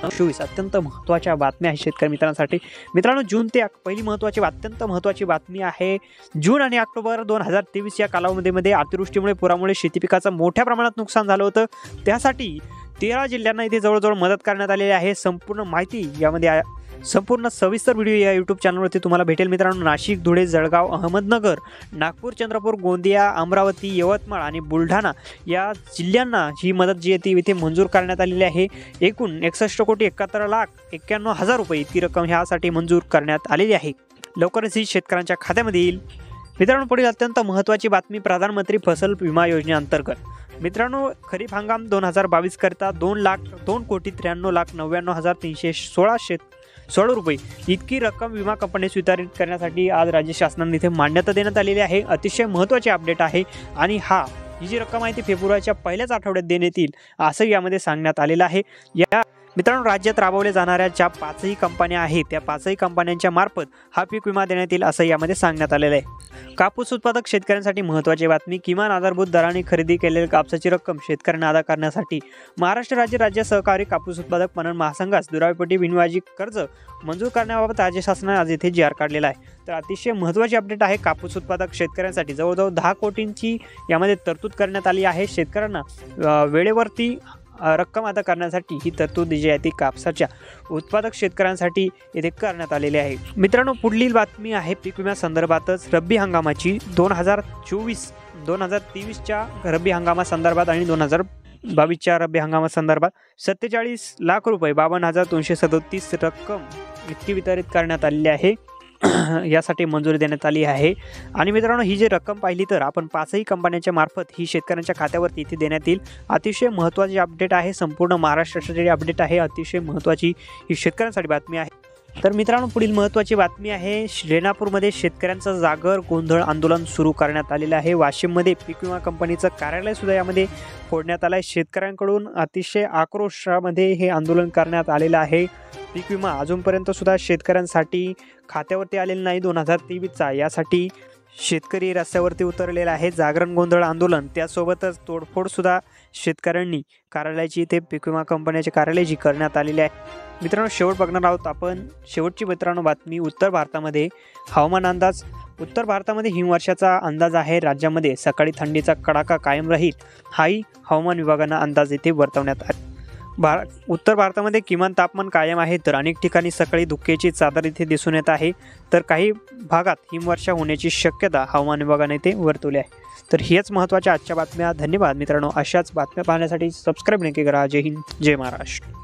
24 अत्यंत महत्त्वाच्या बातम्या आहेत शेतकरी मित्रांसाठी। मित्रांनो, जून ते पहिली महत्त्वाची अत्यंत महत्त्वाची बातमी आहे। जून आणि ऑक्टोबर 2023 या कालावधीमध्ये अतिवृष्टीमुळे पुरामुळे शेती पिकाचं मोठ्या प्रमाणात नुकसान झालं होतं। त्यासाठी 13 जिल्ह्यांना इथे जवळजवळ मदत करण्यात आलेली आहे। संपूर्ण माहिती यामध्ये संपूर्ण सविस्तर व्हिडिओ या यूट्यूब चॅनलवरती तुम्हाला भेटेल। मित्रांनो, नाशिक, धुळे, जळगाव, अहमदनगर, नागपूर, चंद्रपूर, गोंदिया, अमरावती, यवतमाळ आणि बुलढाणा या जिल्ह्यांना ही मदत जी आहे ती इथे मंजूर करण्यात आलेली आहे। एकूण 61,71,91,000 रुपये इतकी रक्कम ह्यासाठी मंजूर करण्यात आलेली आहे। लवकरच ही शेतकऱ्यांच्या खात्यामध्ये येईल। मित्रांनो, पुढील अत्यंत महत्त्वाची बातमी प्रधानमंत्री फसल विमा योजनेअंतर्गत मित्रांनो खरीप हंगाम 2022 करता 2,93,99,316 रुपये इतकी रक्कम विमा कंपनी वितरित करण्यासाठी आज राज्य शासनाने इथे मान्यता देण्यात आलेली आहे। अतिशय महत्त्वाची अपडेट आहे आणि ही जी रक्कम आहे ती फेब्रुवारीच्या पहिल्याच आठवड्यात देण्यात येईल असं यामध्ये सांगण्यात आलेलं आहे। या मित्रांनो, राज्यात राबवल्या जाणाऱ्या ज्या 5ही कंपन्या आहेत त्या 5ही कंपन्यांच्या मार्फत हा पीक विमा देण्यात येईल असं यामध्ये सांगण्यात आलेलं आहे। कापूस उत्पादक शेतकऱ्यांसाठी महत्त्वाची बातमी, किमान आधारभूत दराने खरेदी केलेल्या कापसाची रक्कम शेतकऱ्यांना अदा करण्यासाठी महाराष्ट्र राज्य सहकारी कापूस उत्पादक पणन महासंघास दुरावपट्टी बिनव्याजी कर्ज मंजूर करण्याबाबत राज्य शासनाने आज इथे जी.आर काढलेला आहे। तर अतिशय महत्त्वाची अपडेट आहे। कापूस उत्पादक शेतकऱ्यांसाठी जवळजवळ 10 कोटींची यामध्ये तरतूद करण्यात आली आहे। शेतकऱ्यांना वेळेवरती रक्कम अदा करण्यासाठी ही तरतूद जी आहे ती कापसाच्या उत्पादक शेतकऱ्यांसाठी येथे करण्यात आलेली आहे। मित्रांनो, पुढील बातमी आहे पीक विम्या संदर्भातच रब्बी हंगामाची 2023च्या रब्बी हंगामासंदर्भात आणि 2022च्या रब्बी हंगामासंदर्भात 47 लाख रुपये 52,237 रक्कम इतकी वितरित करण्यात आलेली आहे। यासाठी मंजुरी देण्यात आली आहे। आणि मित्रांनो, ही जी रक्कम पाहिली तर आपण 5ही कंपन्यांच्या मार्फत ही शेतकऱ्यांच्या खात्यावरती इथे देण्यात येईल। अतिशय महत्त्वाची अपडेट आहे, संपूर्ण महाराष्ट्रासाठी अपडेट आहे। अतिशय महत्त्वाची ही शेतकऱ्यांसाठी बातमी आहे। तर मित्रांनो, पुढील महत्त्वाची बातमी आहे रेणापूरमध्ये शेतकऱ्यांचं जागर गोंधळ आंदोलन सुरू करण्यात आलेलं आहे। वाशिममध्ये पीक विमा कंपनीचं कार्यालय सुद्धा यामध्ये फोडण्यात आलं आहे। शेतकऱ्यांकडून अतिशय आक्रोशामध्ये हे आंदोलन करण्यात आलेलं आहे। पीक विमा अजूनपर्यंत सुद्धा शेतकऱ्यांसाठी खात्यावरती आलेलं नाही 2023चा, यासाठी शेतकरी रस्त्यावरती उतरलेला आहे। जागरण गोंधळ आंदोलन त्यासोबतच तोडफोड सुद्धा शेतकऱ्यांनी कार्यालयाची ते पीक विमा कंपन्याचे कार्यालय जी करण्यात आलेले आहे। मित्रांनो, शेवट बघणार आहोत आपण शेवटची मित्रांनो बातमी उत्तर भारतामध्ये हवामान अंदाज। उत्तर भारतामध्ये हिमवर्षाचा अंदाज आहे। राज्यामध्ये सकाळी थंडीचा कडाका कायम राहील हाही हवामान विभागानं अंदाज इथे वर्तवण्यात आला। उत्तर भारतामध्ये किमान तापमान कायम आहे तर अनेक ठिकाणी सकाळी धुक्याची चादर इथे दिसून येत आहे। तर काही भागात हिमवर्षा होण्याची शक्यता हवामान विभागाने इथे वर्तवली आहे। तर हेच महत्त्वाच्या आजच्या बातम्या। धन्यवाद मित्रांनो, अशाच बातम्या पाहण्यासाठी सबस्क्राईब नक्की करा। जय हिंद, जय महाराष्ट्र।